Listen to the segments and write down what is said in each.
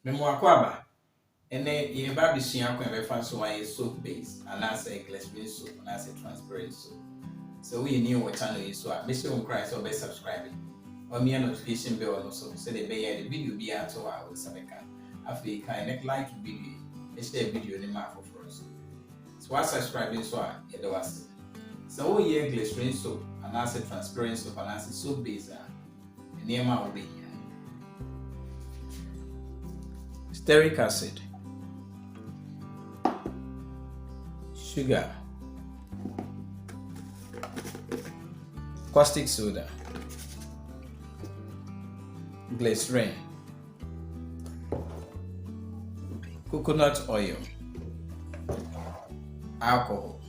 Memoakwaba. And then you have the shin so I soap base, and I say glycerin soap, and I say transparent soap. So we knew what channel you saw. Make sure you cry so by subscribing. Or me a notification bell also. So they the video be out to our Sabeka. After you can like video, it's the video in the map for us. So I subscribing so I do us. So we hear glycerin soap, and I say transparent soap, and I say soap base. And the amount will be here. Stearic acid, sugar, caustic soda, glycerin, coconut oil, alcohol.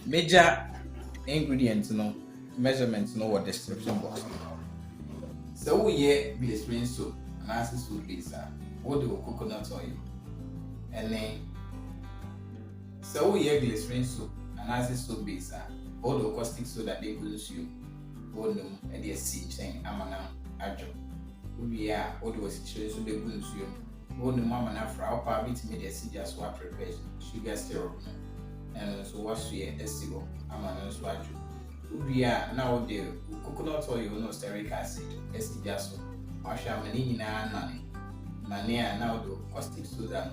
Major ingredients, measurements, what description box. So we hear glycerin soap, and I say soap base, what do coconut oil, and then so we hear glycerin soap, and I say soap base, all the caustic soda they use you, all them and they see chain, amana, ajo. We are all the situation they use you, all the mamma for our part, me they see just what prepare sugar syrup, and so what's here, estivo, amana, swaju. We are now the coconut oil, no stearic acid, estijaso, washa manina nani, mania now do caustic soda,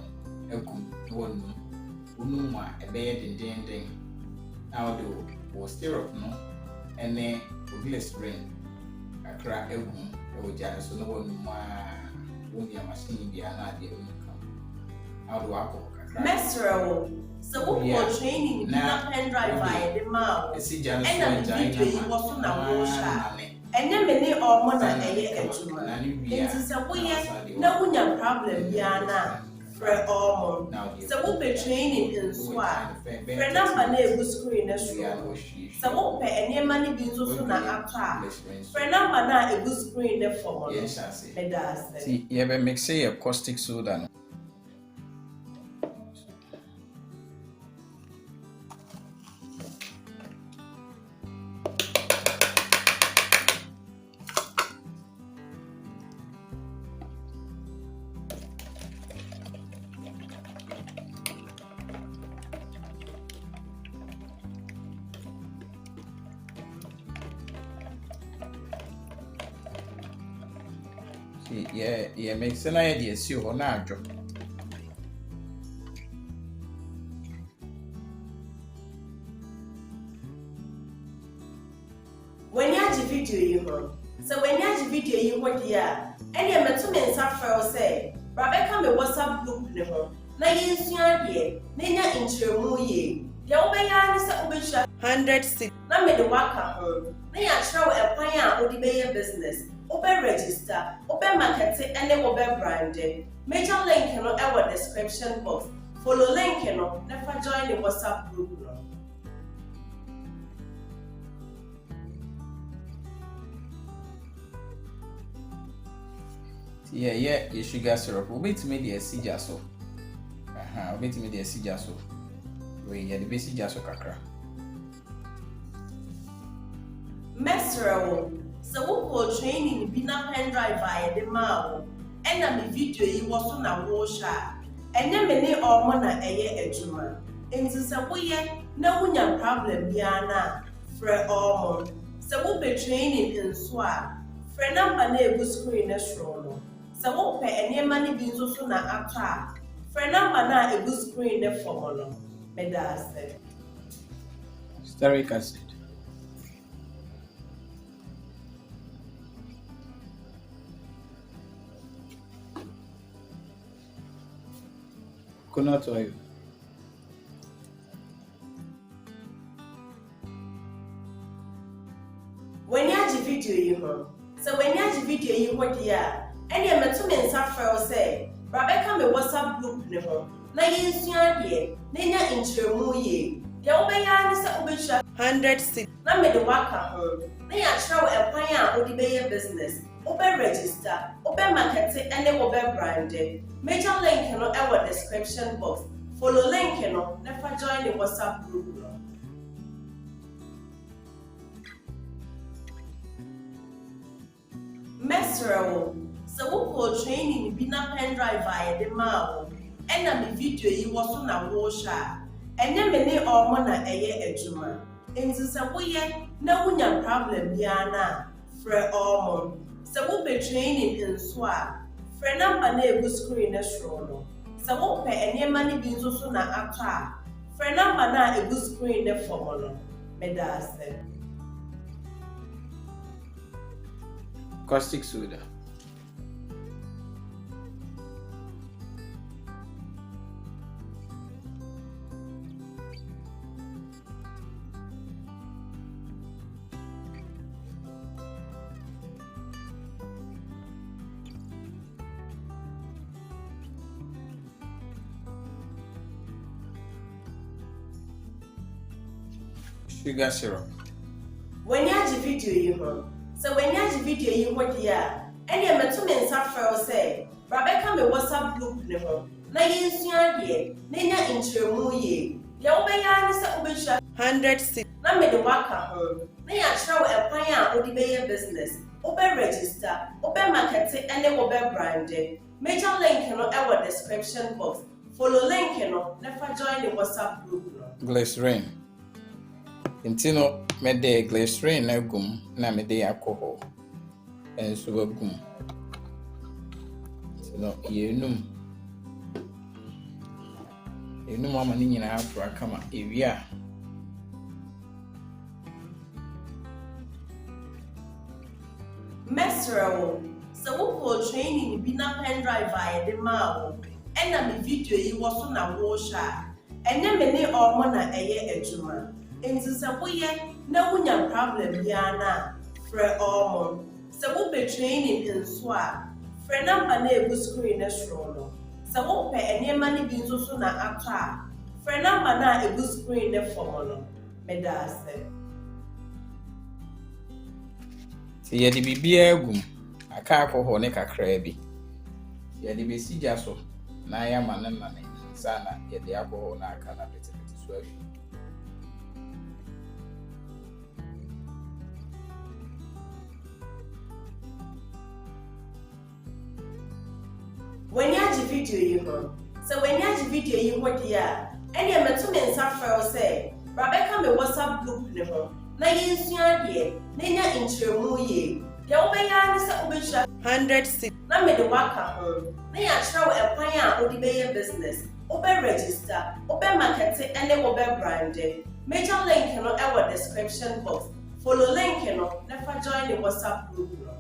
elcum, one, unuma, a bed in ding, now do was syrup, no, and then glycerin, a crack elcum, or jazz, so no one be a machine be an idea. How do alcohol? Mesro. So we are training na pen drive by the mouth. And then the video was on a washer. And then many or more than a gentleman. It is a way, no problem, Yana. For all so we'll be training in swag. For a number name was screen as well. So we'll pay any money being so soon after. For a number now, it was screen the form. Yes, I see. You have a mix of caustic soda. Yeah, makes an idea. See you on our job. When you have a video, you so when you have a video, you want here, and you met 2 men suffer say, Rebecca, me WhatsApp group, no, na yin sua here, Nina intro ye. The Obeyan is a 106. Na me the waka home. Na ya show a plan with the business. Open register, open marketing, and then open branding. Major link in our description box. Follow link never join the WhatsApp group. Yeah, you sugar syrup. We'll wait to me the CJ so. Wait to me the CJ so. We the basic jaso kakra. Mesro. So we go training be na pen drive via the mouth. And na me video you was on a washer. And then many or more na eye ejuma. Into say we na wunya problem biana for all. So we be training in swag. For number na e screen na show. So we pay any money being so na after. For number na e screen na for Stearic acid, coconut oil, when you have a video, you so when you have a video, you want here, and you met 2 men suffer say, Rebecca, me WhatsApp group, no. Na yin sua here, Nina intro ye. The Obeyan is a 106. Na me the waka home. Na ya show a plan with the business. Open register, open marketing, and then open branding. Major link in our description box. Follow link never join the WhatsApp group. Mesrewo, so who training be na pen drive via the mao, and na me video yi was on a washer, and then many or mona a year a juma. And so we no one problem yana, fre ormon. So we'll be training in swap. Fre number ne screen as rono. So we'll pay any money being so soon after. Fre number na a good screen the formula. Medase. Caustic soda. Sugar syrup. When you have the video you want, so when you have the video you want here, and you met 2 men suffer say, Rebecca me WhatsApp group ne ho. Na yensuan de, na nya intremu ye. Ya obeya ne se obehua 106. Na me de waka ho. Na ya kyerɛw ɛkwan a odi bɛyɛ business. Obe register, obe market ene obe brand. Major link no ɛwɔ description box. Follow link no, never join the WhatsApp group no. Glycerin. Intino mede glycerin na gum na mede alcohol enso bagum. So yenum ama ni nyina afra kama ewia. Mesrewo, so who training be na pen drive via the mao, and na me video yi was on a washer, and then many or mona a year a juma. And so we no one problem yana, fre ormon. So we'll be training in swap. Fre number ne good screen as rono. So we'll pay any money being so soon after. Fre number na a good screen the formula. Medase. Ti yedi bibia gum aka alcohol ne kakra bi. Yedi be sija so na ya manan na sana yedi alcohol na aka na pete so afi. When you have the video you want, so when you have the video you want here, and you met 2 men suffer say, Rebecca me WhatsApp group ne ho. Na yensuan de, na nya intremu ye. Ya obeya ne se obehua 106. Na me de waka ho. Na ya kyerɛw ɛkwan a odi bɛyɛ business. Obe register, obe market ene obe brand. Major link no ɛwɔ description box. Follow link no, never join the WhatsApp group no.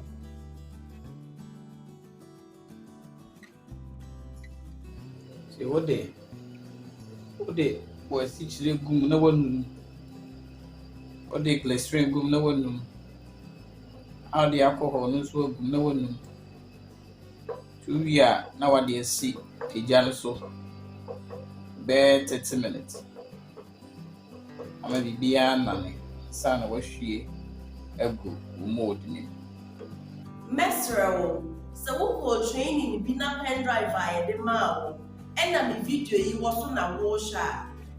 Se ode wo si chire gum na wonu. Ode glycerin gum na wonu. Ade alcohol no so gum na wonu. Tuwia na wade asi eja no so. Be 30 minutes. Ama bibia na ne sana wahwie egu mode ni. Mesrewo, so who training be na pen drive via the mao. And na me video yi was on a washer,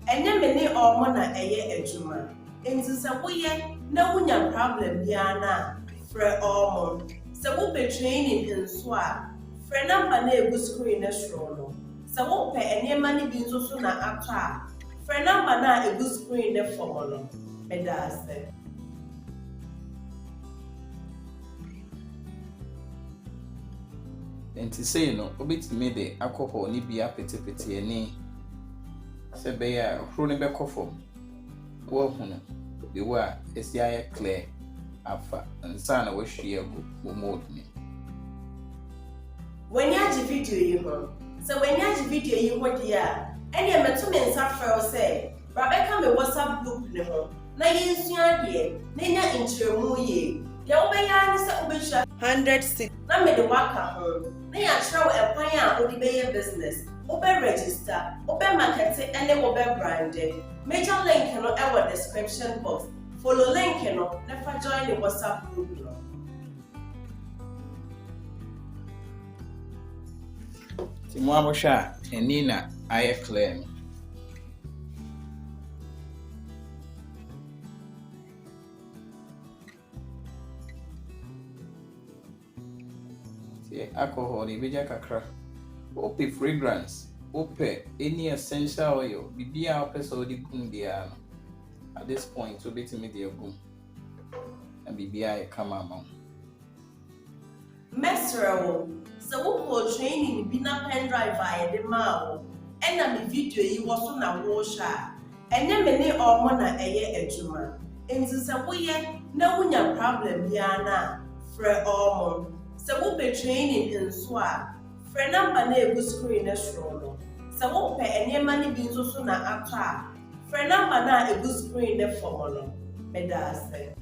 and then many or mona a year a juma. And so we no one problem yana, fre ormon. So we'll be training in swap. Fre number ne good screen as rono. So we'll pay any money being so soon after. Fre number na a good screen the formula. Medase. Enti say no obetime de alcohol ni bia petepete ani se be ya hro ne be kofom wo hunu be wa esi aye clear afa nsa na wahwie agu wo mode ni. When you have the video you want, so when you have the video you want here, and you met 2 men suffer say, Rebecca me WhatsApp group ne ho. Na yensuan de, na nya intremu ye. Ya obeya ne se obehua 106. Na me de waka ho. Na ya kyerɛw ɛkwan a odi bɛyɛ business. Obe register, obe market ene obe brand. Major link no ɛwɔ description box. Follow link no, never join the WhatsApp group no. Ti mo abosha eni na aye clear no. the alcohol, the beja kakra. Ope fragrance, ope any essential oil, be our person the gum there. At this point, so better me the gum. And be I come among. Mesro, so who training be na pen drive via the mao. And na me video yi was on a washer. And then many or mona a year a juma. And since a way, no one problem yana, fre or so we'll be training in swap. Fre number neighbor screen as roll. So we'll pay any money being so soon after. Fre number na a good screen the formula. Medase.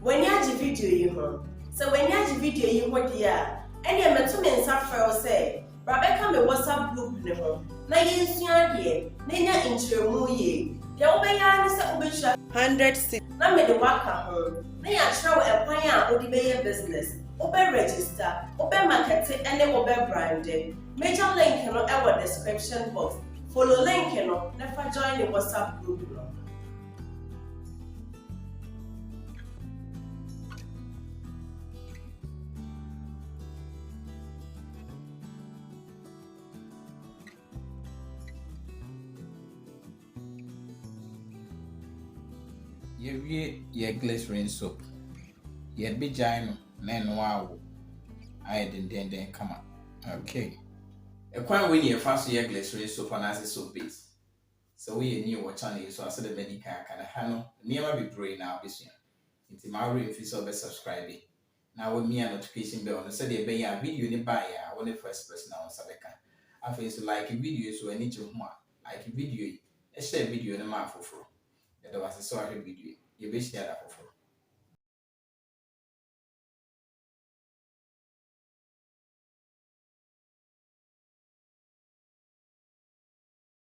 When you have video you home, so when you have video you what dear, and you met two men suffer say, Rebecca me WhatsApp group ne home, na yin suan ye, nenya intremu ye, ya obeya ne se obesha 100 na me de waka home, na ya travel a kwan a odi be business, obe register, obe market and obe branding. Major link no e wo description box. Follow link no, never join the WhatsApp group no. Ye glycerin soap. Ye be giant, then wow. I didn't come up. Okay. A quite when you fast ye glycerin soap and as a soap base. So we knew what channel so I said the medical can handle never be brain now this year. It's my room if you saw subscribing. Now with me a notification bell on said be a video in buy when the first person on Sabeka. I feel so like a video so I need to like a video. A share video in a month for. There was a sorry video. You wish you had a